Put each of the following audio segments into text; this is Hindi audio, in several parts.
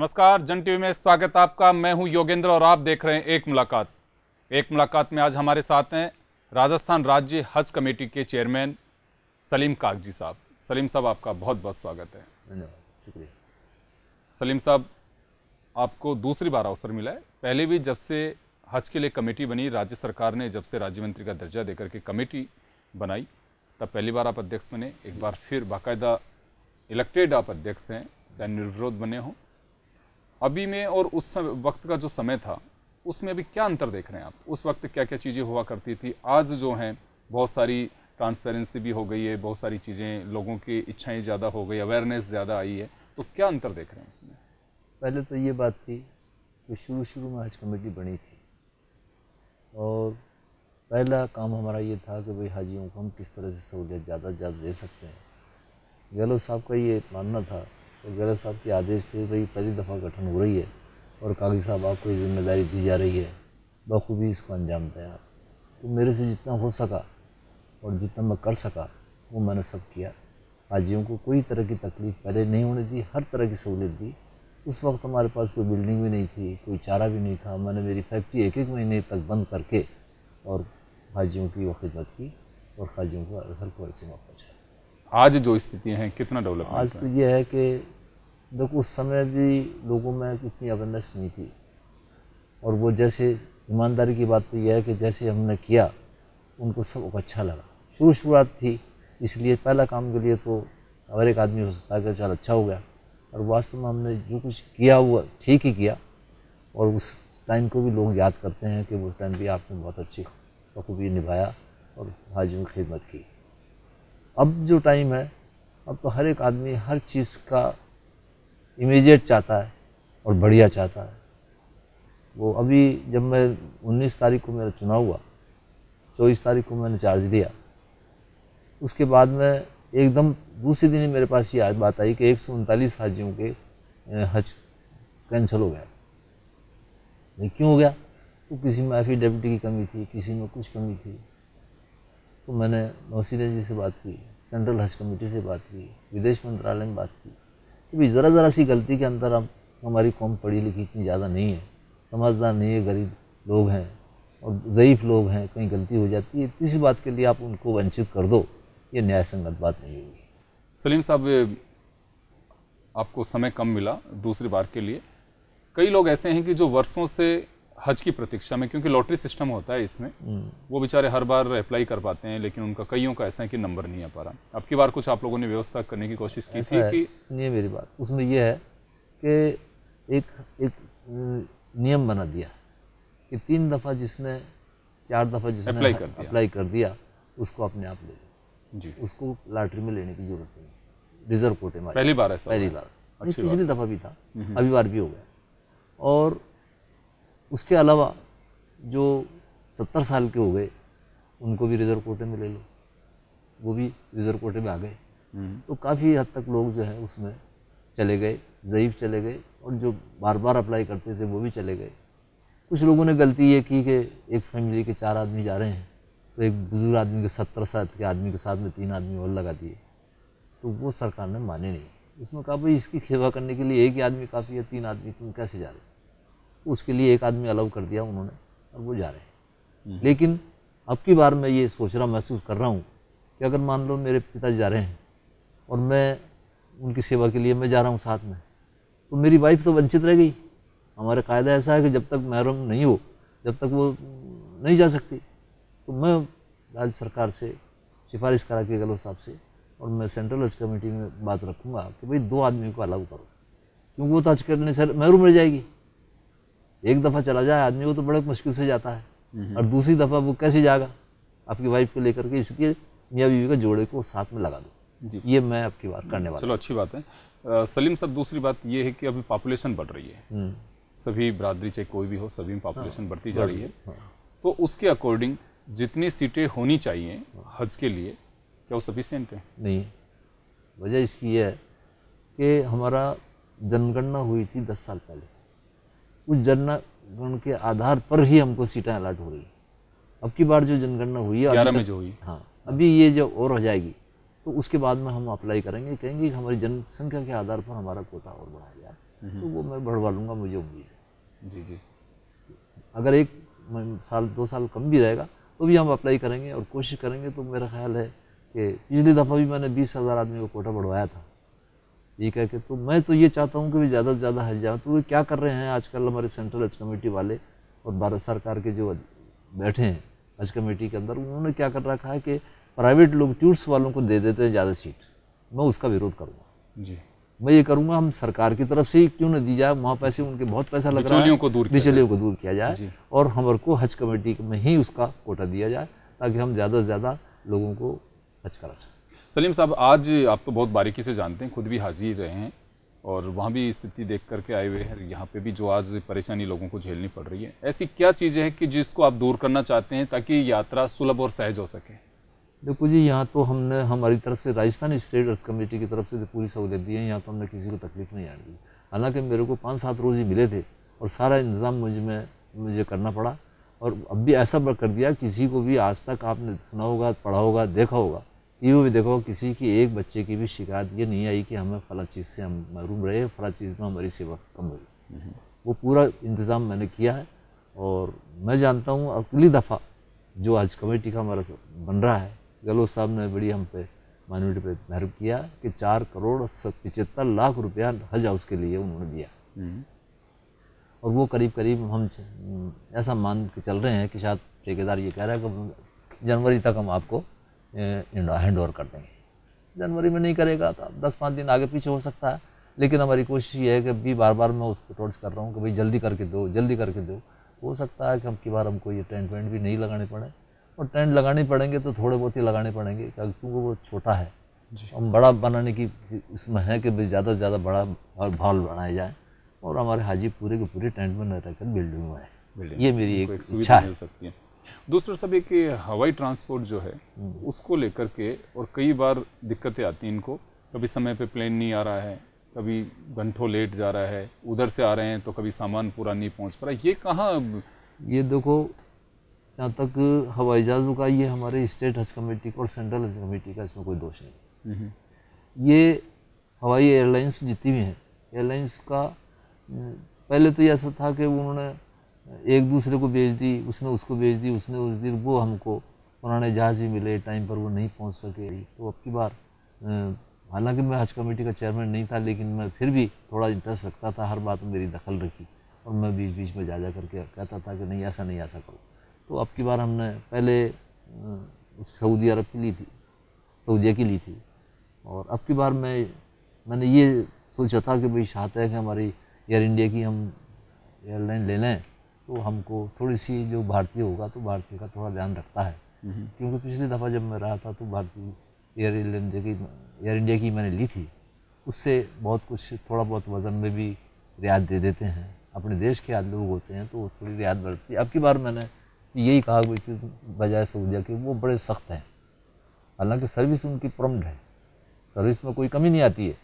नमस्कार, जन टीवी में स्वागत है आपका। मैं हूं योगेंद्र और आप देख रहे हैं एक मुलाकात। एक मुलाकात में आज हमारे साथ हैं राजस्थान राज्य हज कमेटी के चेयरमैन सलीम कागजी साहब। सलीम साहब, आपका बहुत बहुत स्वागत है। धन्यवाद, शुक्रिया। सलीम साहब, आपको दूसरी बार अवसर मिला है। पहले भी जब से हज के लिए कमेटी बनी, राज्य सरकार ने जब से राज्य मंत्री का दर्जा देकर के कमेटी बनाई, तब पहली बार आप अध्यक्ष बने। एक बार फिर बाकायदा इलेक्टेड आप अध्यक्ष हैं, चाहे निर्विरोध बने हों। अभी में और उस वक्त का जो समय था, उसमें अभी क्या अंतर देख रहे हैं आप? उस वक्त क्या क्या चीज़ें हुआ करती थी, आज जो हैं बहुत सारी ट्रांसपेरेंसी भी हो गई है, बहुत सारी चीज़ें, लोगों की इच्छाएं ज़्यादा हो गई, अवेयरनेस ज़्यादा आई है, तो क्या अंतर देख रहे हैं उसमें? पहले तो ये बात थी कि शुरू में हज कमेटी बनी थी और पहला काम हमारा ये था कि भाई हाजियों को हम किस तरह से सहूलियत ज़्यादा से ज़्यादा दे सकते हैं। गहलोत साहब का ये मानना था, तो गहलोत साहब के आदेश थे भाई पहली दफ़ा गठन हो रही है और कागजी साहब आपको ये जिम्मेदारी दी जा रही है, बखूबी इसको अंजाम दें आप। तो मेरे से जितना हो सका और जितना मैं कर सका वो मैंने सब किया। हाजियों को कोई तरह की तकलीफ़ पहले नहीं होने दी, हर तरह की सहूलियत दी। उस वक्त हमारे पास कोई बिल्डिंग भी नहीं थी, कोई चारा भी नहीं था। मैंने मेरी फैक्ट्री एक महीने तक बंद करके और हाजियों की वो खिदमत की और हाजियों को असल को ऐसे में पहुँचाया। आज जो स्थितियाँ हैं, कितना डेवलपमेंट? आज तो ये है कि देखो, उस समय भी लोगों में इतनी अवेयरनेस नहीं थी और वो जैसे ईमानदारी की बात तो यह है कि जैसे हमने किया उनको सब अच्छा लगा। शुरुआत थी, इसलिए पहला काम के लिए तो हर एक आदमी हो सकता है कि चल अच्छा हो गया, और वास्तव में हमने जो कुछ किया हुआ ठीक ही किया। और उस टाइम को भी लोग याद करते हैं कि उस टाइम भी आपने बहुत अच्छी बखूबी निभाया और हाजियों की खिदमत की। अब जो टाइम है, अब तो हर एक आदमी हर चीज़ का इमीडिएट चाहता है और बढ़िया चाहता है। वो अभी जब मैं 19 तारीख को मेरा चुनाव हुआ, 24 तारीख को मैंने चार्ज लिया, उसके बाद में एकदम दूसरे दिन ही मेरे पास ये बात आई कि 139 हाजियों के हज कैंसिल हो गया। नहीं, क्यों हो गया? तो किसी में एफिडेविट की कमी थी, किसी में कुछ कमी थी। तो मैंने नौसीना जी से बात की, सेंट्रल हज कमेटी से बात की, विदेश मंत्रालय में बात की कि भाई ज़रा सी गलती के अंदर हम हमारी कौम पढ़ी लिखी इतनी ज़्यादा नहीं है, समझदार नहीं है, गरीब लोग हैं और ज़ईफ़ लोग हैं, कहीं गलती हो जाती है, किसी बात के लिए आप उनको वंचित कर दो, ये न्याय संगत बात नहीं होगी। सलीम साहब, आपको समय कम मिला दूसरी बार के लिए। कई लोग ऐसे हैं कि जो वर्षों से हज की प्रतीक्षा में, क्योंकि लॉटरी सिस्टम होता है इसमें, वो बेचारे हर बार अप्लाई कर पाते हैं, लेकिन उनका कईयों का ऐसा है कि नंबर नहीं आ पा रहा। अब की बार कुछ आप लोगों ने व्यवस्था करने की कोशिश की थी कि? नहीं, मेरी बात उसमें यह है कि एक नियम बना दिया कि 3 दफ़ा जिसने 4 दफ़ा जिसने अप्लाई कर दिया उसको अपने आप ले लो जी, उसको लॉटरी में लेने की जरूरत नहीं, रिजर्व कोटे में। पहली बार ऐसा? पहली बार, पिछली दफ़ा भी था, अभी बार भी हो गया। और उसके अलावा जो 70 साल के हो गए उनको भी रिजर्व कोटे में ले लो, वो भी रिजर्व कोटे में आ गए। तो काफ़ी हद तक लोग जो है उसमें चले गए, ज़ईफ़ चले गए, और जो बार बार अप्लाई करते थे वो भी चले गए। कुछ लोगों ने गलती ये की कि एक फैमिली के 4 आदमी जा रहे हैं, तो एक बुजुर्ग आदमी के 70 साल के आदमी के साथ में 3 आदमी और लगा दिए, तो वो सरकार ने माने नहीं। उसमें कहा भाई इसकी सेवा करने के लिए एक ही आदमी काफ़ी है, 3 आदमी तुम कैसे जा रहे हो? उसके लिए एक आदमी अलाउ कर दिया उन्होंने और वो जा रहे हैं। लेकिन अब की बार मैं ये सोच रहा, महसूस कर रहा हूँ कि अगर मान लो मेरे पिताजी जा रहे हैं और मैं उनकी सेवा के लिए मैं जा रहा हूँ साथ में, तो मेरी वाइफ तो वंचित रह गई। हमारा कायदा ऐसा है कि जब तक महरम नहीं हो, जब तक वो नहीं जा सकती। तो मैं राज्य सरकार से सिफारिश करा के गहलोत साहब से, और मैं सेंट्रल हज कमेटी में बात रखूँगा कि भाई 2 आदमी को अलाउ करो, क्योंकि वो तो हज करने से महरूम रह जाएगी। एक दफ़ा चला जाए आदमी, वो तो बड़े मुश्किल से जाता है, और दूसरी दफ़ा वो कैसे जाएगा आपकी वाइफ को लेकर के? इसलिए मियाँ बीवी का जोड़े को साथ में लगा दो। ये मैं आपकी बात करने वाला। चलो, अच्छी बात है। सलीम साहब, दूसरी बात ये है कि अभी पॉपुलेशन बढ़ रही है, सभी बरादरी चाहे कोई भी हो, सभी में पॉपुलेशन बढ़ती जा रही है। तो उसके अकॉर्डिंग जितनी सीटें होनी चाहिए हज के लिए, क्या वो सफिशिएंट है? नहीं। वजह इसकी है कि हमारा जनगणना हुई थी 10 साल पहले, उस जनगणना के आधार पर ही हमको सीटें अलॉट हो रही है। अब की बार जो जनगणना हुई है 11 में जो हुई, हाँ, अभी ये जो और हो जाएगी तो उसके बाद में हम अप्लाई करेंगे, कहेंगे कि हमारी जनसंख्या के आधार पर हमारा कोटा और बढ़ाया जाए। तो वो मैं बढ़वा लूँगा, मुझे उम्मीद है। जी जी। अगर 1 साल 2 साल कम भी रहेगा तो भी हम अप्लाई करेंगे और कोशिश करेंगे। तो मेरा ख्याल है कि पिछली दफ़ा भी मैंने 20,000 आदमी को कोटा बढ़वाया था, ये कह के। तो मैं तो ये चाहता हूँ कि वे ज़्यादा से ज़्यादा हज जाए। तो वे क्या कर रहे हैं आजकल हमारे सेंट्रल हज कमेटी वाले और भारत सरकार के जो बैठे हैं हज कमेटी के अंदर, उन्होंने क्या कर रखा है कि प्राइवेट लोग टूर्स वालों को दे देते हैं ज़्यादा सीट। मैं उसका विरोध करूँगा जी। मैं ये करूँगा, हम सरकार की तरफ से ही क्यों न दी जाए, वहाँ पैसे उनके बहुत पैसा लग रहा है, बिचौलियों को दूर किया जाए और हमारे को हज कमेटी में ही उसका कोटा दिया जाए ताकि हम ज़्यादा से ज़्यादा लोगों को हज करा सकें। सलीम साहब, आज आप तो बहुत बारीकी से जानते हैं, खुद भी हाजिर रहे हैं और वहाँ भी स्थिति देख करके आए हुए हैं। यहाँ पे भी जो आज परेशानी लोगों को झेलनी पड़ रही है, ऐसी क्या चीज़ें हैं कि जिसको आप दूर करना चाहते हैं ताकि यात्रा सुलभ और सहज हो सके? देखो जी, यहाँ तो हमने हमारी तरफ से राजस्थान स्टेट हज कमेटी की तरफ से तो पूरी सहूलियत दी है। यहाँ तो हमने किसी को तकलीफ नहीं आने दी। हालांकि मेरे को 5-7 रोज़ ही मिले थे और सारा इंतज़ाम मुझे करना पड़ा। और अब भी ऐसा कर दिया, किसी को भी आज तक आपने सुना होगा, पढ़ा होगा, देखा होगा, टीवी में देखो, किसी की एक बच्चे की भी शिकायत ये नहीं आई कि हमें फला चीज़ से हम महरूम रहे, फला चीज़ में हमारी सेवा कम हुई। वो पूरा इंतज़ाम मैंने किया है। और मैं जानता हूँ अगली दफ़ा जो हज कमेटी का हमारा बन रहा है, गहलोत साहब ने बड़ी हम पे माइनॉरिटी पे मेहरब किया कि 4,75,00,000 रुपया हज हाउस के लिए उन्होंने दिया। और वो करीब हम ऐसा मान के चल रहे हैं कि शायद ठेकेदार ये कह रहा है कि जनवरी तक हम आपको हैंड ओवर कर देंगे। जनवरी में नहीं करेगा तो 10-5 दिन आगे पीछे हो सकता है, लेकिन हमारी कोशिश ये है कि अभी बार मैं उसको टोर्च कर रहा हूँ कि भाई जल्दी करके दो, जल्दी करके दो। हो सकता है कि अब की बार हमको ये टेंट वेंट भी नहीं लगाने पड़े, और टेंट लगाने पड़ेंगे तो थोड़े बहुत ही लगाने पड़ेंगे क्योंकि वो छोटा है। हम बड़ा बनाने की इसमें है कि भाई ज़्यादा से ज़्यादा बड़ा हॉल बनाया जाए और हमारे हाजी पूरे के पूरे टेंट में न रहकर बिल्डिंग में आए। ये मेरी एक इच्छा है। सकती है। दूसरा सब एक हवाई ट्रांसपोर्ट जो है उसको लेकर के, और कई बार दिक्कतें आती हैं इनको, कभी समय पे प्लेन नहीं आ रहा है, कभी घंटों लेट जा रहा है, उधर से आ रहे हैं तो कभी सामान पूरा नहीं पहुंच पा रहा। ये कहाँ? ये देखो, जहाँ तक हवाई जहाज़ों का, ये हमारे स्टेट हज कमेटी और सेंट्रल हज कमेटी का इसमें कोई दोष नहीं। ये हवाई एयरलाइंस जितनी भी हैं, एयरलाइंस का पहले तो ये ऐसा था कि उन्होंने एक दूसरे को भेज दी, उसने उसको भेज दी, उसने उस दिन वो हमको पुराने जहाज ही मिले, टाइम पर वो नहीं पहुंच सके। तो अब की बार हालांकि मैं हज कमेटी का चेयरमैन नहीं था, लेकिन मैं फिर भी थोड़ा इंटरेस्ट रखता था, हर बात में मेरी दखल रखी और मैं बीच बीच में जा करके कहता था कि नहीं ऐसा नहीं, ऐसा करो। तो अब की बार हमने पहले सऊदी अरब की ली थी, सऊदीया की ली थी, और अब की बार मैंने ये सोचा था कि भाई चाहते हैं कि हमारी एयर इंडिया की हम एयरलाइन ले लें, तो हमको थोड़ी सी जो भारतीय होगा तो भारतीय का थोड़ा ध्यान रखता है। क्योंकि पिछली दफ़ा जब मैं रहा था तो भारतीय एयर इंडिया की मैंने ली थी, उससे बहुत कुछ थोड़ा बहुत वज़न में भी रियायत दे देते हैं। अपने देश के आदि लोग होते हैं तो वो थोड़ी रियायत बढ़ती है। अब की बार मैंने यही कहा कि बजाय सऊदीया के वो बड़े सख्त हैं, हालांकि सर्विस उनकी प्रॉम्प्ट है, सर्विस में कोई कमी नहीं आती है,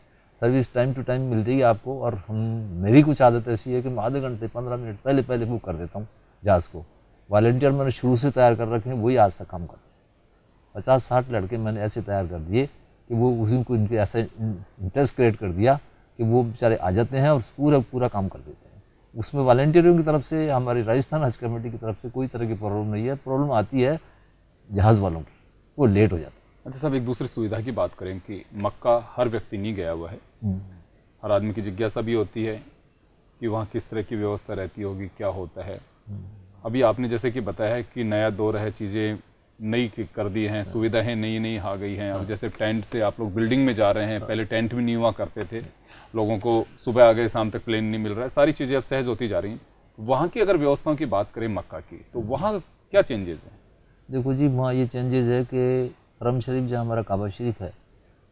सर्विस टाइम टू टाइम मिलती है आपको। और मेरी कुछ आदत ऐसी है कि मैं आधे घंटे 15 मिनट पहले बुक कर देता हूँ जहाज़ को। वॉलंटियर मैंने शुरू से तैयार कर रखे हैं, वही आज तक काम करते हैं। 50-60 लड़के मैंने ऐसे तैयार कर दिए कि वो उसी को इनके ऐसा इंटरेस्ट क्रिएट कर दिया कि वो बेचारे आ जाते हैं और पूरा काम कर देते हैं। उसमें वॉलंटियरों की तरफ से, हमारी राजस्थान हज कमेटी की तरफ से कोई तरह की प्रॉब्लम नहीं है। प्रॉब्लम आती है जहाज़ वालों की, वो लेट हो जाता है। अच्छा साहब, एक दूसरी सुविधा की बात करें कि मक्का हर व्यक्ति नहीं गया हुआ है, हर आदमी की जिज्ञासा भी होती है कि वहाँ किस तरह की व्यवस्था रहती होगी, क्या होता है। अभी आपने जैसे कि बताया है कि नया दौर है, चीज़ें नई कर दी हैं, सुविधाएं नई आ गई हैं। अब जैसे टेंट से आप लोग बिल्डिंग में जा रहे हैं, पहले टेंट भी नहीं हुआ करते थे, लोगों को सुबह आ गए शाम तक प्लेन नहीं मिल रहा है, सारी चीज़ें अब सहज होती जा रही हैं। वहाँ की अगर व्यवस्थाओं की बात करें मक्का की, तो वहाँ क्या चेंजेस हैं? देखो जी, वहाँ ये चेंजेस है कि हरम शरीफ जहाँ हमारा काबा शरीफ है,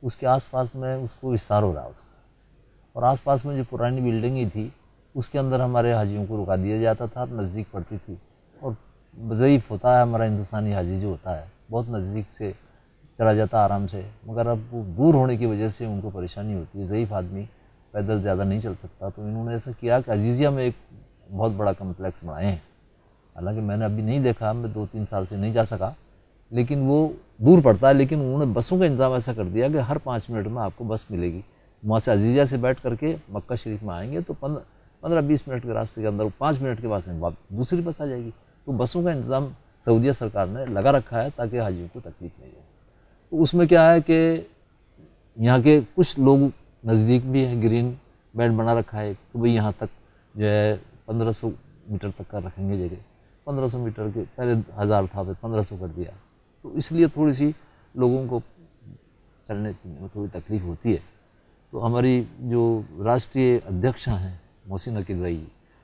उसके आसपास में उसको विस्तार हो रहा है उसका, और आसपास में जो पुरानी बिल्डिंग ही थी उसके अंदर हमारे हाजियों को रुका दिया जाता था, नज़दीक पड़ती थी। और ज़ईफ़ होता है हमारा हिंदुस्तानी हाजी जो होता है, बहुत नज़दीक से चला जाता आराम से, मगर अब वो दूर होने की वजह से उनको परेशानी होती है। ज़ईफ़ आदमी पैदल ज़्यादा नहीं चल सकता, तो इन्होंने ऐसा किया कि अजीज़िया में एक बहुत बड़ा कम्प्लेक्स बनाए हैं। हालांकि मैंने अभी नहीं देखा, मैं 2-3 साल से नहीं जा सका, लेकिन वो दूर पड़ता है। लेकिन उन्होंने बसों का इंतज़ाम ऐसा कर दिया कि हर 5 मिनट में आपको बस मिलेगी वहाँ से अजीजा से बैठ करके मक्का शरीफ में आएंगे तो 15-20 मिनट के रास्ते के अंदर 5 मिनट के बाद दूसरी बस आ जाएगी। तो बसों का इंतज़ाम सऊदीया सरकार ने लगा रखा है ताकि हाजियों को तकलीफ नहीं हो। तो उसमें क्या है कि यहाँ के कुछ लोग नज़दीक भी है, ग्रीन बेल्ट बना रखा है कि भाई यहाँ तक जो है 1500 मीटर तक का रखेंगे जगह। 1500 मीटर के पहले 1000 था, फिर 1500 कर दिया। तो इसलिए थोड़ी सी लोगों को चलने फिरने में थोड़ी तकलीफ होती है। तो हमारी जो राष्ट्रीय अध्यक्षा हैं मोहसिन अकील रई,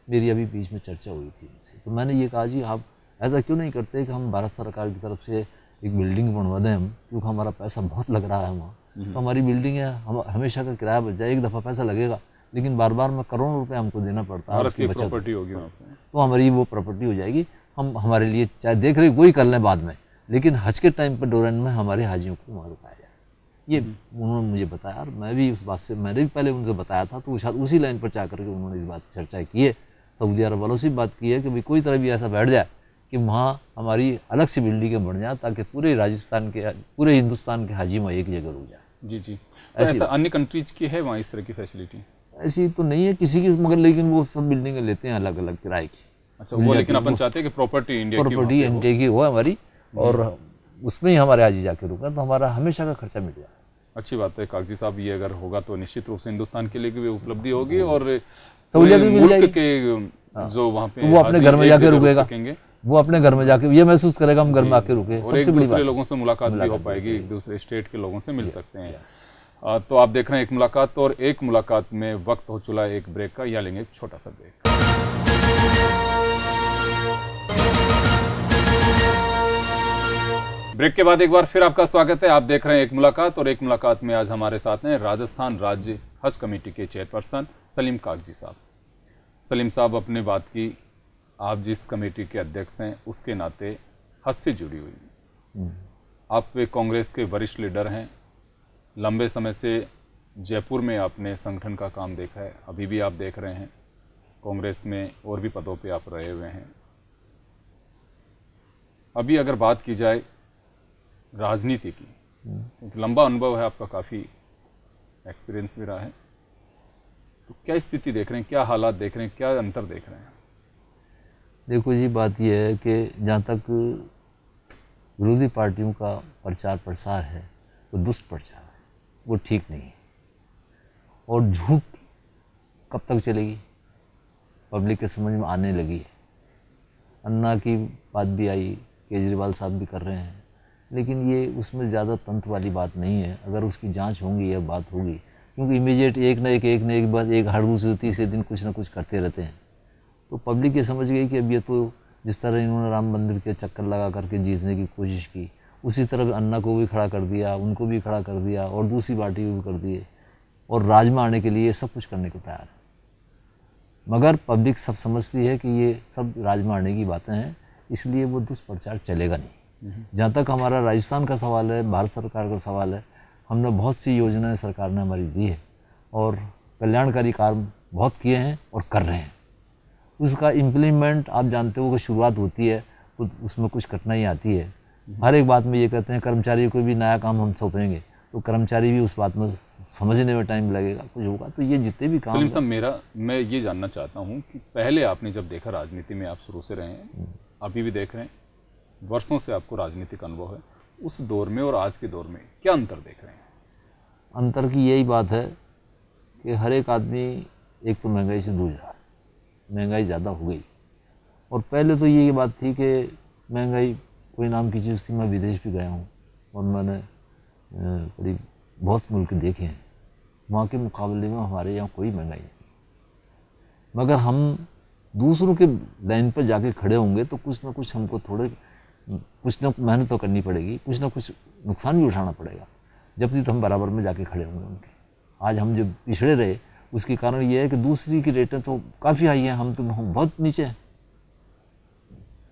मेरी अभी बीच में चर्चा हुई थी उनसे, तो मैंने ये कहा जी आप ऐसा क्यों नहीं करते कि हम भारत सरकार की तरफ से एक बिल्डिंग बनवा दें हम, क्योंकि हमारा पैसा बहुत लग रहा है वहाँ। तो हमारी बिल्डिंग है, हम हमेशा का किराया बच जाए, एक दफ़ा पैसा लगेगा लेकिन बार बार में करोड़ों रुपए हमको देना पड़ता है। उसकी प्रॉपर्टी होगी वहाँ पे, तो हमारी वो प्रॉपर्टी हो जाएगी। हम हमारे लिए चाहे देख रहे कोई कर लें बाद में, लेकिन हज के टाइम पर डोरन में हमारे हाजियों को वहाँ रुकाया जाए। ये उन्होंने मुझे बताया और मैं भी उस बात से, मैंने भी पहले उनसे बताया था, तो शायद उसी लाइन पर जा करके उन्होंने इस बात चर्चा की है, सऊदी अरब वालों से बात की है कि भाई कोई तरह भी ऐसा बैठ जाए कि वहाँ हमारी अलग से बिल्डिंगें बन जाए ताकि पूरे राजस्थान के, पूरे हिंदुस्तान के हाजी वहाँ एक जगह रुक जाए। जी जी। तो ऐसा अन्य कंट्रीज की है वहाँ इस तरह की फैसिलिटी? ऐसी तो नहीं है किसी की, मगर लेकिन वो सब बिल्डिंगें लेते हैं अलग अलग किराए की। अच्छा, वो लेकिन अपन चाहते हैं कि प्रॉपर्टी इंडिया की हो हमारी, और उसमें ही हमारे हाजी जाके रुका तो हमारा हमेशा का खर्चा मिल जाए। अच्छी बात है कागजी साहब, ये अगर होगा तो निश्चित रूप से हिंदुस्तान के लिए भी उपलब्धि होगी और सहूलियत भी मिल जाएगी के जो वहाँ पे वो अपने घर में जाके रुकेगा, वो अपने घर में जाके ये महसूस करेगा हम घर में आके रुके। और एक दूसरे लोगों से मुलाकात भी हो पाएगी, एक दूसरे स्टेट के लोगों से मिल सकते हैं। तो आप देख रहे हैं एक मुलाकात, और एक मुलाकात में वक्त हो चुका है एक ब्रेक का, या लेंगे एक छोटा सा ब्रेक। ब्रेक के बाद एक बार फिर आपका स्वागत है। आप देख रहे हैं एक मुलाकात, और एक मुलाकात में आज हमारे साथ हैं राजस्थान राज्य हज कमेटी के चेयरपर्सन सलीम कागजी साहब। सलीम साहब, अपने बात की, आप जिस कमेटी के अध्यक्ष हैं उसके नाते हज से जुड़ी हुई, आप एक कांग्रेस के वरिष्ठ लीडर हैं, लंबे समय से जयपुर में आपने संगठन का काम देखा है, अभी भी आप देख रहे हैं, कांग्रेस में और भी पदों पे आप रहे हुए हैं। अभी अगर बात की जाए राजनीति की, क्योंकि लंबा अनुभव है आपका, काफ़ी एक्सपीरियंस भी रहा है, तो क्या स्थिति देख रहे हैं, क्या हालात देख रहे हैं, क्या अंतर देख रहे हैं? देखो जी, बात यह है कि जहाँ तक विरोधी पार्टियों का प्रचार प्रसार है वो दुष्प्रचार है, वो ठीक नहीं है। और झूठ कब तक चलेगी, पब्लिक के समझ में आने लगी है। अन्ना की बात भी आई, केजरीवाल साहब भी कर रहे हैं, लेकिन ये उसमें ज़्यादा तंत्र वाली बात नहीं है। अगर उसकी जांच होगी या बात होगी, क्योंकि इमीडिएट एक न एक बात, एक हर दूसरे तीसरे दिन कुछ ना कुछ करते रहते हैं, तो पब्लिक ये समझ गई कि अब ये तो जिस तरह इन्होंने राम मंदिर के चक्कर लगा करके जीतने की कोशिश की, उसी तरह अन्ना को भी खड़ा कर दिया, उनको भी खड़ा कर दिया, और दूसरी पार्टी को भी कर दिए, और राज में आने के लिए सब कुछ करने को तैयार है। मगर पब्लिक सब समझती है कि ये सब राज में आने की बातें हैं, इसलिए वो दुष्प्रचार चलेगा नहीं। जहाँ तक हमारा राजस्थान का सवाल है, भारत सरकार का सवाल है, हमने बहुत सी योजनाएं सरकार ने हमारी दी है और कल्याणकारी कार्य बहुत किए हैं और कर रहे हैं। उसका इम्प्लीमेंट आप जानते हो कि शुरुआत होती है तो उसमें कुछ कठिनाई आती है। हर एक बात में ये कहते हैं कर्मचारी को भी नया काम हम सौंपेंगे, तो कर्मचारी भी उस बात में समझने में टाइम लगेगा, कुछ होगा। तो ये जितने भी काम, सलीम साहब, मैं ये जानना चाहता हूँ कि पहले आपने जब देखा, राजनीति में आप शुरू से रहे हैं, अभी भी देख रहे हैं, वर्षों से आपको राजनीतिक अनुभव है, उस दौर में और आज के दौर में क्या अंतर देख रहे हैं? अंतर की यही बात है कि हर एक आदमी एक तो महंगाई से जूझ रहा है, महंगाई ज़्यादा हो गई। और पहले तो ये बात थी कि महंगाई कोई नाम की चीज़ थी। मैं विदेश भी गया हूँ और मैंने करीब बहुत मुल्क देखे हैं, वहाँ के मुकाबले में हमारे यहाँ कोई महंगाई नहीं। मगर हम दूसरों के लाइन पर जाके खड़े होंगे तो कुछ ना कुछ हमको कुछ ना मेहनत तो करनी पड़ेगी, कुछ ना कुछ नुकसान भी उठाना पड़ेगा, जब तक हम बराबर में जाके खड़े होंगे उनके। आज हम जो पिछड़े रहे उसके कारण ये है कि दूसरी की रेटें तो काफ़ी हाई हैं, हम बहुत नीचे हैं।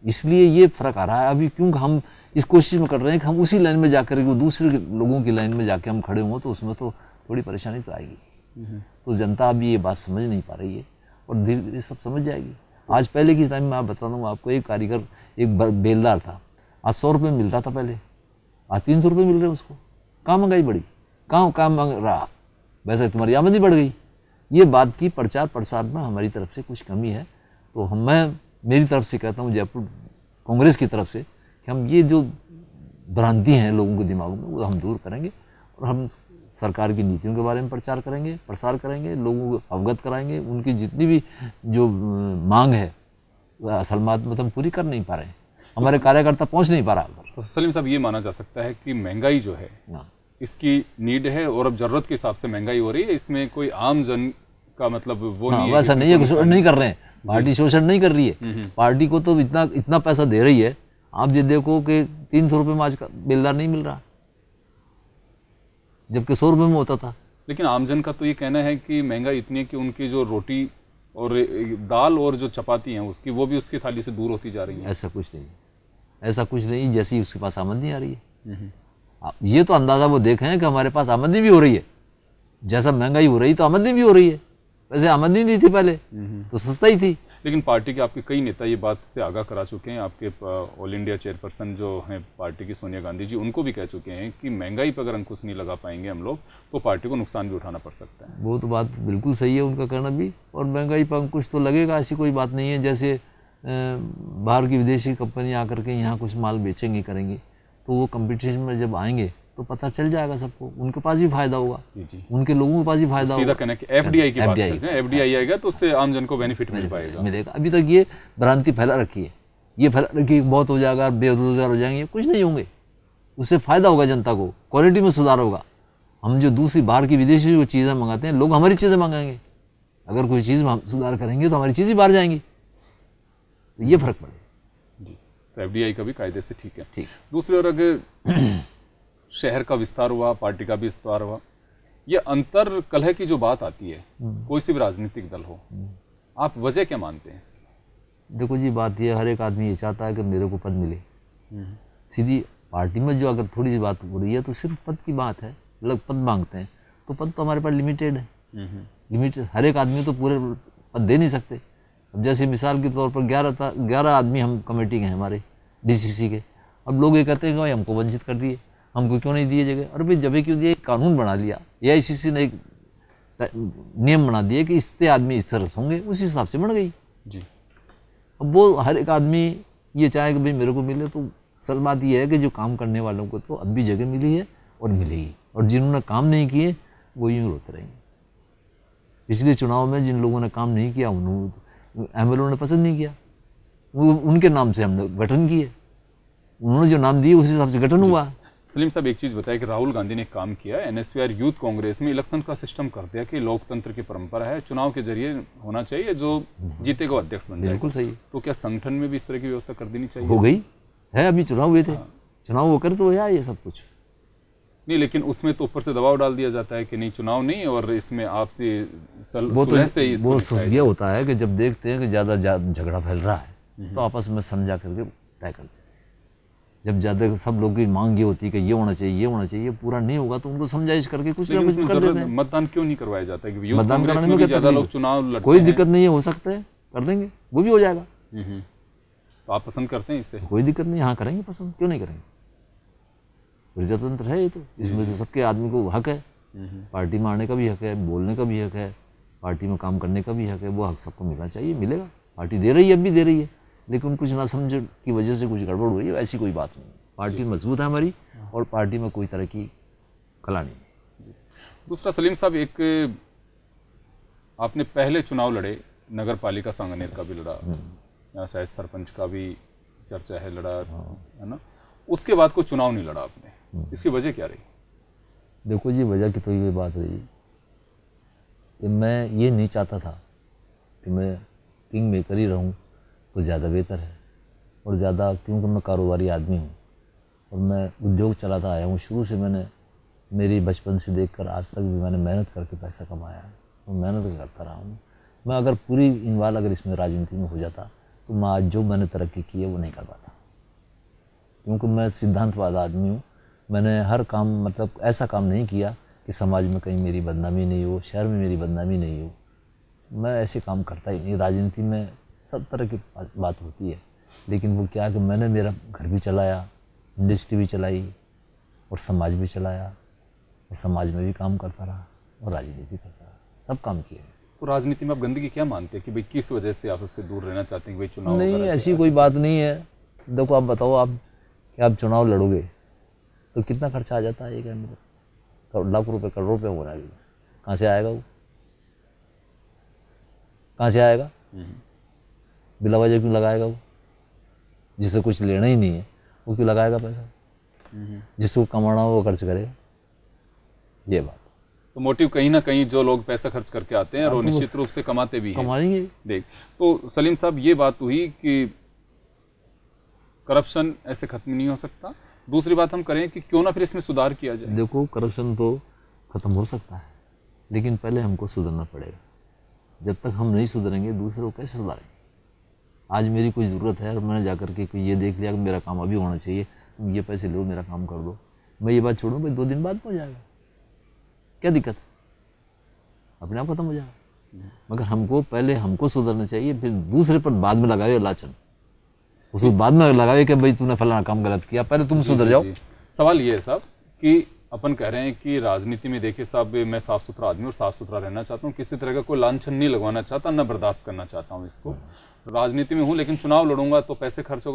इसलिए ये फर्क आ रहा है अभी, क्योंकि हम इस कोशिश में कर रहे हैं कि हम उसी लाइन में जाकर वो दूसरे लोगों की लाइन में जाके हम खड़े हों, तो उसमें तो थोड़ी परेशानी तो आएगी। तो जनता अभी ये बात समझ नहीं पा रही है और धीरे धीरे सब समझ जाएगी। आज पहले की टाइम में आप बता दूँ आपको, एक कारीगर, एक बेलदार था, आज 100 रुपये मिलता था पहले, आज 300 रुपये मिल रहे हैं उसको। कहाँ महंगाई बढ़ी, कहाँ काम मांग रहा। वैसे तुम्हारी आमदनी बढ़ गई। ये बात की प्रचार प्रसार में हमारी तरफ से कुछ कमी है, तो मैं मेरी तरफ से कहता हूँ, जयपुर कांग्रेस की तरफ से, कि हम ये जो भ्रांति हैं लोगों के दिमाग में वो हम दूर करेंगे और हम सरकार की नीतियों के बारे में प्रचार करेंगे, प्रसार करेंगे, लोगों को अवगत कराएंगे। उनकी जितनी भी जो मांग है असल बात में तो हम पूरी कर नहीं पा रहे हैं, हमारे कार्यकर्ता पहुंच नहीं पा रहा। तो सलीम साहब, ये माना जा सकता है कि महंगाई जो है इसकी नीड है और अब जरूरत के हिसाब से महंगाई हो रही है, इसमें कोई आम जन का मतलब वो नहीं है, वैसा नहीं है, शोषण नहीं कर रहे हैं, पार्टी शोषण नहीं कर रही है। पार्टी को तो इतना पैसा दे रही है, आप ये देखो कि 300 रुपये में आज का बेलदार नहीं मिल रहा, जबकि 100 रुपये में होता था। लेकिन आमजन का तो ये कहना है कि महंगाई इतनी है कि उनकी जो रोटी और दाल और जो चपाती हैं उसकी, वो भी उसकी थाली से दूर होती जा रही है। ऐसा कुछ नहीं, ऐसा कुछ नहीं, जैसी उसके पास आमदनी आ रही है। ये तो अंदाजा वो देखें कि हमारे पास आमदनी भी हो रही है, जैसा महंगाई हो रही तो आमदनी भी हो रही है। वैसे आमदनी नहीं थी पहले, तो सस्ता ही थी। लेकिन पार्टी के आपके कई नेता ये बात से आगाह करा चुके हैं, आपके ऑल इंडिया चेयरपर्सन जो हैं पार्टी की सोनिया गांधी जी, उनको भी कह चुके हैं कि महंगाई पर अगर अंकुश नहीं लगा पाएंगे हम लोग तो पार्टी को नुकसान भी उठाना पड़ सकता है। वो तो बात बिल्कुल सही है उनका कहना भी, और महंगाई पर अंकुश तो लगेगा, ऐसी कोई बात नहीं है। जैसे बाहर की विदेशी कंपनी आकर के यहाँ कुछ माल बेचेंगी करेंगी, तो वो कंपटीशन में जब आएंगे तो पता चल जाएगा सबको, उनके पास भी फायदा होगा, उनके लोगों के पास भी फायदा होगा। सीधा कहना कि एफडीआई की बात करते हैं, एफडीआई आएगा तो उससे आम जन को बेनिफिट मिलेगा। अभी तक ये भ्रांति फैला रखी है, ये फैला रखी बहुत हो जाएगा, बेरोजगार हो जाएंगे, कुछ नहीं होंगे, उससे फायदा होगा जनता को, क्वालिटी में सुधार होगा। हम जो दूसरी बाहर की विदेशी जो चीज़ें मंगाते हैं, लोग हमारी चीज़ें मंगाएंगे। अगर कोई चीज़ में हम सुधार करेंगे तो हमारी चीज़ ही बाहर जाएंगी, तो ये फर्क पड़ेगा जी। तो एफडीआई का भी कायदे से ठीक है। ठीक। दूसरी ओर अगर शहर का विस्तार हुआ, पार्टी का भी विस्तार हुआ, ये अंतर कलह की जो बात आती है, कोई सी भी राजनीतिक दल हो, आप वजह क्या मानते हैं इसकी? देखो जी, बात ये, हर एक आदमी ये चाहता है कि मेरे को पद मिले। सीधी पार्टी में जो अगर थोड़ी सी बात हो रही है तो सिर्फ पद की बात है, लोग पद मांगते हैं, तो पद तो हमारे पास लिमिटेड है। लिमिटेड, हर एक आदमी तो पूरे पद दे नहीं सकते। अब जैसे मिसाल के तौर पर 11 आदमी हम कमेटी के हैं हमारे डीसीसी के। अब लोग ये कहते हैं कि भाई हमको वंचित कर दिए, हमको क्यों नहीं दिए जगह। और भाई जब क्यों दिए, कानून बना लिया, एआईसीसी ने एक नियम बना दिए कि इससे आदमी इस तरह होंगे, उस हिसाब से बन गई जी। अब वो हर एक आदमी ये चाहे कि भाई मेरे को मिले, तो असल बात ये है कि जो काम करने वालों को तो अब भी जगह मिली है और मिलेगी, और जिन्होंने काम नहीं किए वो यूँ रोते रहेंगे। पिछले चुनाव में जिन लोगों ने काम नहीं किया उन्होंने एमएलओ ने पसंद नहीं किया, वो उनके नाम से हमने गठन किए, उन्होंने जो नाम दिए उसी हिसाब से गठन हुआ। सलीम साहब, एक चीज बताया कि राहुल गांधी ने काम किया, एनएसयूआई यूथ कांग्रेस में इलेक्शन का सिस्टम कर दिया कि लोकतंत्र की परंपरा है, चुनाव के जरिए होना चाहिए, जो जीतेगा अध्यक्ष बन जाए। बिल्कुल सही। तो क्या संगठन में भी इस तरह की व्यवस्था कर देनी चाहिए? हो गई है, अभी चुनाव हुए थे, चुनाव होकर तो हुआ ये सब कुछ नहीं, लेकिन उसमें तो ऊपर से दबाव डाल दिया जाता है कि नहीं चुनाव नहीं, और इसमें आपसे वो तो ये होता है कि जब देखते हैं कि ज्यादा झगड़ा फैल रहा है तो आपस में समझा करके तय करते हैं। जब ज्यादा सब लोगों की मांग ये होती है कि ये होना चाहिए, ये होना चाहिए, पूरा नहीं होगा तो उनको समझाइश करके कुछ ना कुछ कर देते हैं। मतदान क्यों नहीं करवाया जाता है कि मतदान कराने में ज्यादा लोग चुनाव लड़ते हैं? कोई दिक्कत नहीं है, हो सकता है, कर देंगे, वो भी हो जाएगा। तो आप पसंद करते हैं इससे? कोई दिक्कत नहीं, हाँ करेंगे पसंद, क्यों नहीं करेंगे। प्रजातंत्र है ये तो, इसमें से सबके आदमी को हक है, पार्टी में आने का भी हक है, बोलने का भी हक है, पार्टी में काम करने का भी हक है, वो हक सबको मिलना चाहिए, मिलेगा। पार्टी दे रही है, अब भी दे रही है, लेकिन कुछ ना समझ की वजह से कुछ गड़बड़ हो रही है, ऐसी कोई बात नहीं। पार्टी मजबूत है हमारी, और पार्टी में कोई तरह की कला नहीं है। दूसरा सलीम साहब, एक आपने पहले चुनाव लड़े, नगर पालिका सांगनेर का भी लड़ा, या शायद सरपंच का भी चर्चा है, लड़ा है ना, उसके बाद कोई चुनाव नहीं लड़ा आपने, इसकी वजह क्या रही? देखो जी, वजह की तो ये बात रही कि मैं ये नहीं चाहता था कि मैं किंग मेकर ही रहूं तो ज़्यादा बेहतर है, और ज़्यादा क्योंकि मैं कारोबारी आदमी हूँ और मैं उद्योग चलाता आया हूँ शुरू से। मैंने मेरी बचपन से देखकर आज तक भी मैंने मेहनत करके पैसा कमाया और मेहनत करता रहा हूँ। मैं अगर पूरी इन्वॉल्व अगर इसमें राजनीति में हो जाता तो मैं आज जो मैंने तरक्की की है वो नहीं कर पाता, क्योंकि मैं सिद्धांतवाद आदमी हूँ। मैंने हर काम मतलब ऐसा काम नहीं किया कि समाज में कहीं मेरी बदनामी नहीं हो, शहर में मेरी बदनामी नहीं हो। मैं ऐसे काम करता ही नहीं। राजनीति में सब तरह की बात होती है, लेकिन वो क्या कि मैंने मेरा घर भी चलाया, इंडस्ट्री भी चलाई और समाज भी चलाया, और समाज में भी काम करता रहा। और राजनीति करता है, सब काम किए। तो राजनीति में आप गंदगी क्या मानते हैं कि भाई किस वजह से आप उससे दूर रहना चाहते हैं कि भाई चुनाव नहीं, वगैरह ऐसी कोई बात नहीं है। देखो आप बताओ, आप कि आप चुनाव लड़ोगे तो कितना खर्चा आ जाता है एक आदमी को, लाख रुपए करोड़ रुपये हो रहा है, कहाँ से आएगा वो, कहाँ से आएगा? बिला वजह क्यों लगाएगा वो? जिसे कुछ लेना ही नहीं है वो क्यों लगाएगा पैसा? जिसको कमाना हो वो खर्च करेगा, ये बात। तो मोटिव कहीं ना कहीं जो लोग पैसा खर्च करके आते हैं और वो निश्चित रूप से कमाते भी हैं, कमाएंगे। देख, तो सलीम साहब ये बात हुई कि करप्शन ऐसे खत्म नहीं हो सकता। दूसरी बात हम करें कि क्यों ना फिर इसमें सुधार किया जाए। देखो, करप्शन तो खत्म हो सकता है, लेकिन पहले हमको सुधरना पड़ेगा। जब तक हम नहीं सुधरेंगे दूसरे को कैसे सुधारेंगे? आज मेरी कोई ज़रूरत है और मैंने जाकर के कोई ये देख लिया कि मेरा काम अभी होना चाहिए, तुम ये पैसे लो, मेरा काम कर दो, मैं ये बात छोड़ूँ भाई 2 दिन बाद हो जाएगा, क्या दिक्कत है? अपने आप खत्म हो जाएगा। मगर हमको पहले हमको सुधरना चाहिए, फिर दूसरे पर बाद में लगाओ लाछन, उसको बाद में लगाओ कि भाई तूने फलाना काम गलत किया, पहले तुम सुधर जाओ। सवाल ये है साहब कि अपन कह रहे हैं कि राजनीति में देखिए साहब, मैं साफ सुथरा आदमी और साफ सुथरा रहना चाहता हूँ, किसी तरह का कोई लांछन नहीं लगवाना चाहता, न बर्दाश्त करना चाहता हूँ इसको। राजनीति में हूँ लेकिन चुनाव लड़ूंगा तो पैसे खर्च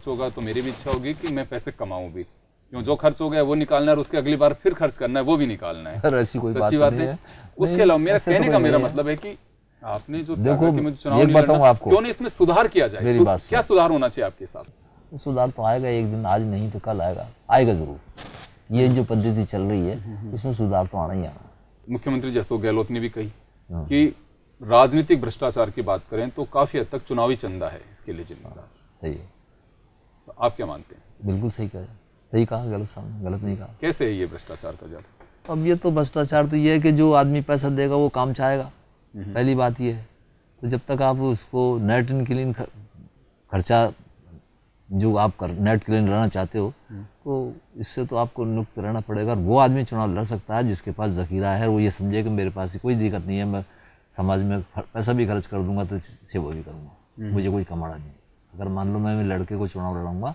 होगा तो मेरी भी इच्छा होगी कि मैं पैसे कमाऊं भी, क्यों जो खर्च हो गया वो निकालना है और उसके अगली बार फिर खर्च करना है वो भी निकालना है। ऐसी कोई सच्ची बात है। उसके अलावा मेरा कहने का मेरा मतलब है कि आपने जो देखो, कि मुझे चुनाव एक नहीं बताऊं लड़ना, आपको, क्यों नहीं इसमें सुधार किया जाए? मेरी बात क्या सुधार होना चाहिए आपके साथ? सुधार तो आएगा एक दिन, आज नहीं तो कल आएगा, आएगा जरूर। ये जो पद्धति चल रही है इसमें सुधार तो आना ही आना। मुख्यमंत्री जी अशोक गहलोत ने भी कही कि राजनीतिक भ्रष्टाचार की बात करें तो काफी हद तक चुनावी चंदा है इसके लिए जिम्मेदार। सही है। तो आप क्या मानते हैं? बिल्कुल सही कहा, सही कहा, गलत साहब गलत नहीं कहा। कैसे है ये भ्रष्टाचार का ज्यादा? अब ये तो भ्रष्टाचार तो ये है कि जो आदमी पैसा देगा वो काम चाहेगा, पहली बात ये है। तो जब तक आप उसको नेट एंड क्लीन खर्चा जो आप नेट क्लीन रहना चाहते हो तो इससे तो आपको मुक्त रहना पड़ेगा। और वो आदमी चुनाव लड़ सकता है जिसके पास ज़खीरा है, वो ये समझे कि मेरे पास कोई दिक्कत नहीं है, मैं समाज में पैसा भी खर्च कर दूंगा तो सेवा भी करूंगा, मुझे कोई कमाना नहीं। अगर मान लो मैं लड़के को चुनाव लड़ाऊंगा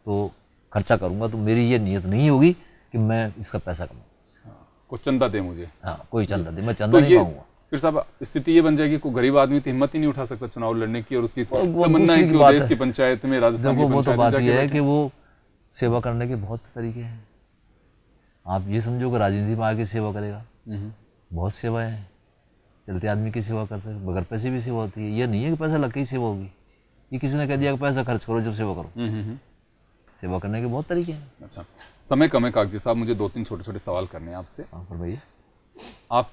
तो खर्चा करूंगा तो मेरी ये नीयत नहीं होगी कि मैं इसका पैसा कमाऊँ, कोई चंदा दे मुझे, हाँ कोई चंदा दे, मैं चंदा नहीं पाऊंगा। फिर साहब स्थिति ये बन जाएगी कोई गरीब आदमी तो हिम्मत ही नहीं उठा सकता चुनाव लड़ने की, और उसकी तमन्ना है कि देश की पंचायत में, राजस्थान की वो तो पंचायत बात में यह है कि वो सेवा करने के बहुत तरीके हैं। आप ये समझो कि राजनीति में आके सेवा करेगा, बहुत सेवाएं हैं। चलते आदमी की सेवा करते हैं, बगैर पैसे भी सेवा होती है। ये नहीं है कि पैसा लग के ही सेवा होगी, ये किसी ने कह दिया कि पैसा खर्च करो जब सेवा करो। सेवा करने के बहुत तरीके हैं। अच्छा, समय कम है कागजी साहब, मुझे 2-3 छोटे-छोटे सवाल करने हैं आपसे। हाँ भैया, आप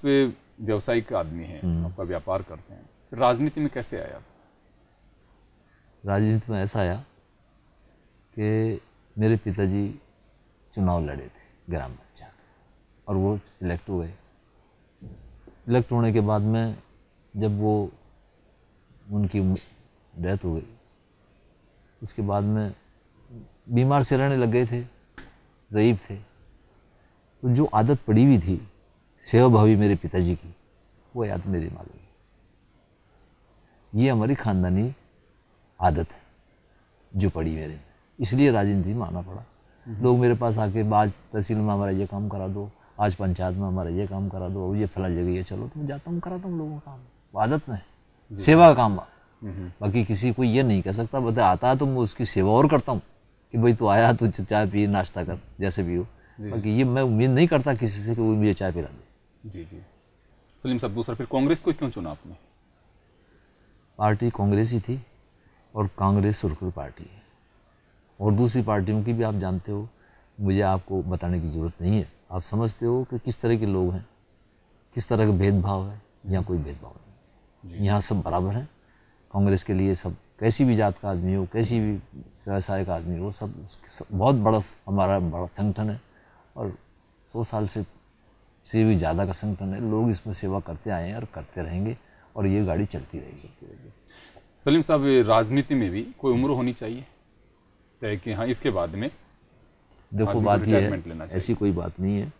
व्यवसायिक आदमी हैं, आपका व्यापार करते हैं, फिर राजनीति में कैसे आए आप? राजनीति में ऐसा आया कि मेरे पिताजी चुनाव लड़े थे ग्राम पंचायत और वो इलेक्ट हो गए। इलेक्ट होने के बाद में जब वो उनकी डेथ हो गई, उसके बाद में बीमार से रहने लग गए थे, ज़ईफ थे। तो जो आदत पड़ी हुई थी सेवा भावी मेरे पिताजी की, वो याद मेरी माँ गई। ये हमारी खानदानी आदत है जो पड़ी मेरे में, इसलिए राजनीति में आना पड़ा। लोग मेरे पास आके आज तहसील में हमारा ये काम करा दो, आज पंचायत में हमारा ये काम करा दो, ये फला जगह ये चलो, तो मैं जाता हूँ कराता हूँ लोगों का काम, आदत में सेवा का काम। बाकी किसी को ये नहीं कह सकता, बता आता है तो मैं उसकी सेवा और करता हूँ कि भाई तू आया तो चाय पी, नाश्ता कर, जैसे भी हो। बाकी ये मैं उम्मीद नहीं करता किसी से कि वो मुझे चाय पिला दे। जी जी। सलीम साहब, दूसरा फिर कांग्रेस को क्यों चुना आपने? पार्टी कांग्रेस ही थी और कांग्रेस सुरखी पार्टी है, और दूसरी पार्टियों की भी आप जानते हो, मुझे आपको बताने की ज़रूरत नहीं है। आप समझते हो कि किस तरह के लोग हैं, किस तरह का भेदभाव है। यहाँ कोई भेदभाव नहीं, यहाँ सब बराबर हैं। कांग्रेस के लिए सब, कैसी भी जात का आदमी हो, कैसी भी व्यवसाय का आदमी हो, सब बहुत बड़ा हमारा बड़ा संगठन है और 100 साल से भी ज़्यादा का संगठन है। लोग इसमें सेवा करते आए हैं और करते रहेंगे और ये गाड़ी चलती रहेगी। सलीम साहब, राजनीति में भी कोई उम्र होनी चाहिए तय कि हाँ इसके बाद में? देखो बात ये है, ऐसी कोई बात नहीं है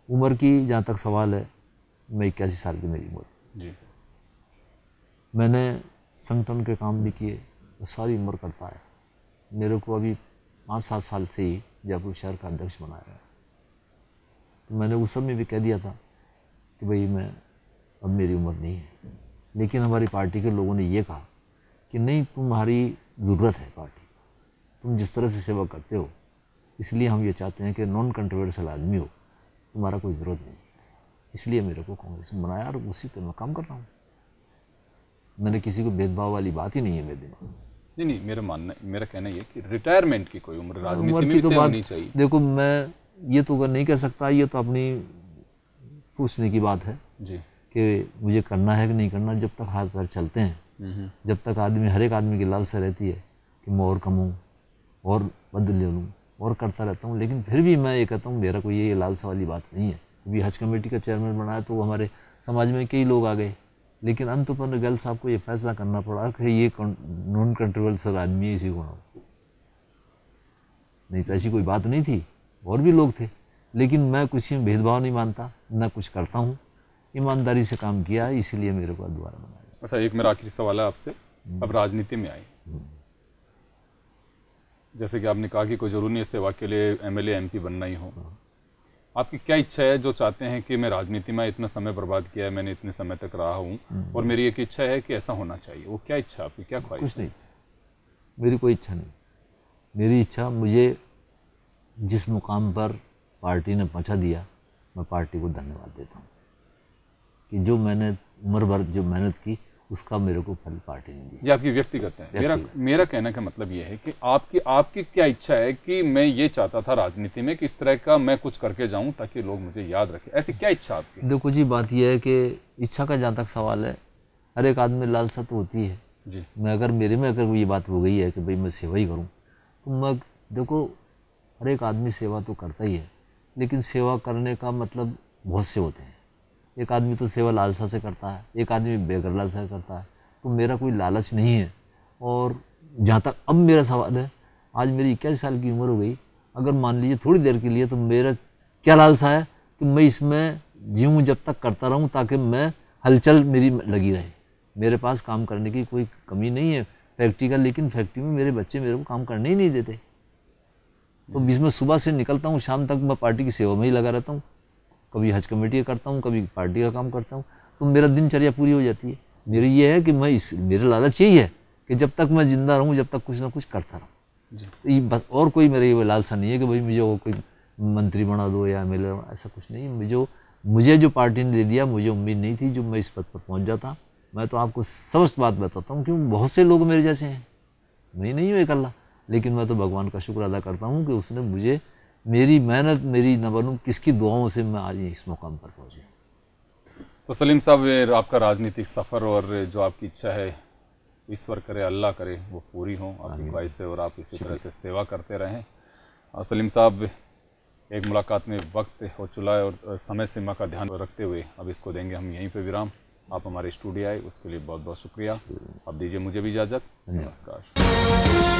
उम्र की। जहाँ तक सवाल है, मैं 81 साल की मेरी उम्र जी। मैंने संगठन के काम भी किए, सारी उम्र करता है। मेरे को अभी 5-7 साल से ही जयपुर शहर का अध्यक्ष बनाया है। तो मैंने उस समय भी कह दिया था कि भाई मैं अब मेरी उम्र नहीं है, लेकिन हमारी पार्टी के लोगों ने ये कहा कि नहीं, तुम्हारी ज़रूरत है पार्टी, तुम जिस तरह से सेवा करते हो, इसलिए हम ये चाहते हैं कि नॉन कंट्रोवर्शियल आदमी हो, तुम्हारा कोई विरोध नहीं, इसलिए मेरे को कांग्रेस में बनाया और उसी पर मैं काम कर रहा हूँ। मैंने किसी को भेदभाव वाली बात ही नहीं है मेरे दिमाग में। नहीं, मेरा कहना ये कि रिटायरमेंट की कोई उम्र राजनीति उम्र में की तो तय बात होनी चाहिए। देखो, मैं ये तो नहीं कह सकता, ये तो अपनी सोचने की बात है जी, कि मुझे करना है कि नहीं करना। जब तक हाथ पैर चलते हैं, जब तक आदमी, हर एक आदमी की लालसा रहती है कि मैं और कमाऊँ और बदल ले लूँ और करता रहता हूँ, लेकिन फिर भी मैं ये कहता हूँ मेरा कोई ये लालसा वाली बात नहीं है। अभी हज कमेटी का चेयरमैन बनाया तो हमारे समाज में कई लोग आ गए, लेकिन अंत पर गैल साहब को ये फैसला करना पड़ा कि ये नॉन कंट्रोवर्शियल आदमी है, इसी को ना, नहीं तो ऐसी कोई बात नहीं थी, और भी लोग थे। लेकिन मैं किसी में भेदभाव नहीं मानता, ना कुछ करता हूँ, ईमानदारी से काम किया, इसीलिए मेरे को दोबारा बनाया। अच्छा, एक मेरा आखिरी सवाल है आपसे। अब राजनीति में आए, जैसे कि आपने कहा कि कोई जरूरी नहीं है सेवा के लिए एमएलए एमपी बनना ही हो, आपकी क्या इच्छा है जो चाहते हैं कि मैं राजनीति में इतना समय बर्बाद किया है, मैंने इतने समय तक रहा हूँ और मेरी एक इच्छा है कि ऐसा होना चाहिए, वो क्या इच्छा आपकी, क्या ख्वाहिश? कुछ नहीं, मेरी कोई इच्छा नहीं। मेरी इच्छा, मुझे जिस मुकाम पर पार्टी ने पहुंचा दिया, मैं पार्टी को धन्यवाद देता हूं कि जो मैंने उम्र भर जो मेहनत की, उसका मेरे को फल पार्टी ने दिया। ये आपकी व्यक्तिगत है। मेरा कहने का मतलब ये है कि आपकी क्या इच्छा है कि मैं ये चाहता था राजनीति में कि इस तरह का मैं कुछ करके जाऊं ताकि लोग मुझे याद रखें, ऐसी क्या इच्छा आपकी? देखो जी, बात यह है कि इच्छा का जहाँ तक सवाल है, हर एक आदमी में लालसा तो होती है जी। मेरे में अगर ये बात हो गई है कि भाई मैं सेवा ही करूँ, तो मैं, देखो, हर एक आदमी सेवा तो करता ही है, लेकिन सेवा करने का मतलब बहुत से होते हैं। एक आदमी तो सेवा लालसा से करता है, एक आदमी बेगर लालसा से करता है। तो मेरा कोई लालच नहीं है। और जहाँ तक अब मेरा सवाल है, आज मेरी 21 साल की उम्र हो गई, अगर मान लीजिए थोड़ी देर के लिए, तो मेरा क्या लालसा है कि मैं इसमें जीऊँ, जब तक करता रहूँ, ताकि मैं हलचल मेरी लगी रहे। मेरे पास काम करने की कोई कमी नहीं है फैक्ट्री का, लेकिन फैक्ट्री में मेरे बच्चे मेरे को काम करने ही नहीं देते। तो बीच में सुबह से निकलता हूँ, शाम तक मैं पार्टी की सेवा में ही लगा रहता हूँ। कभी हज कमेटी का करता हूँ, कभी पार्टी का काम करता हूँ, तो मेरा दिनचर्या पूरी हो जाती है। मेरी ये है कि मेरा लालच यही है कि जब तक मैं जिंदा रहूँ, जब तक कुछ ना कुछ करता रहूँ। ये बस, और कोई मेरा ये लालसा नहीं है कि भाई मुझे कोई मंत्री बना दो या एमएलए, ऐसा कुछ नहीं। मुझे जो पार्टी ने दे दिया, मुझे उम्मीद नहीं थी जो मैं इस पद पर पहुँच जाता। मैं तो आपको स्पष्ट बात बताता हूँ कि बहुत से लोग मेरे जैसे हैं, मैं नहीं हूँ अकेला, लेकिन मैं तो भगवान का शुक्र अदा करता हूँ कि उसने मुझे, मेरी मेहनत, मेरी न बनूं किसकी दुआओं से मैं आज इस मुकाम पर पहुँचा। तो सलीम साहब, आपका राजनीतिक सफ़र और जो आपकी इच्छा है, ईश्वर करे, अल्लाह करे वो पूरी हो आपकी ख्वाहिश है, और आप इसी तरह से सेवा करते रहें। और सलीम साहब, एक मुलाकात में वक्त हो चुका है और समय सीमा का ध्यान रखते हुए अब इसको देंगे हम यहीं पे विराम। आप हमारे स्टूडियो आए, उसके लिए बहुत बहुत शुक्रिया। अब दीजिए मुझे भी इजाज़त। नमस्कार।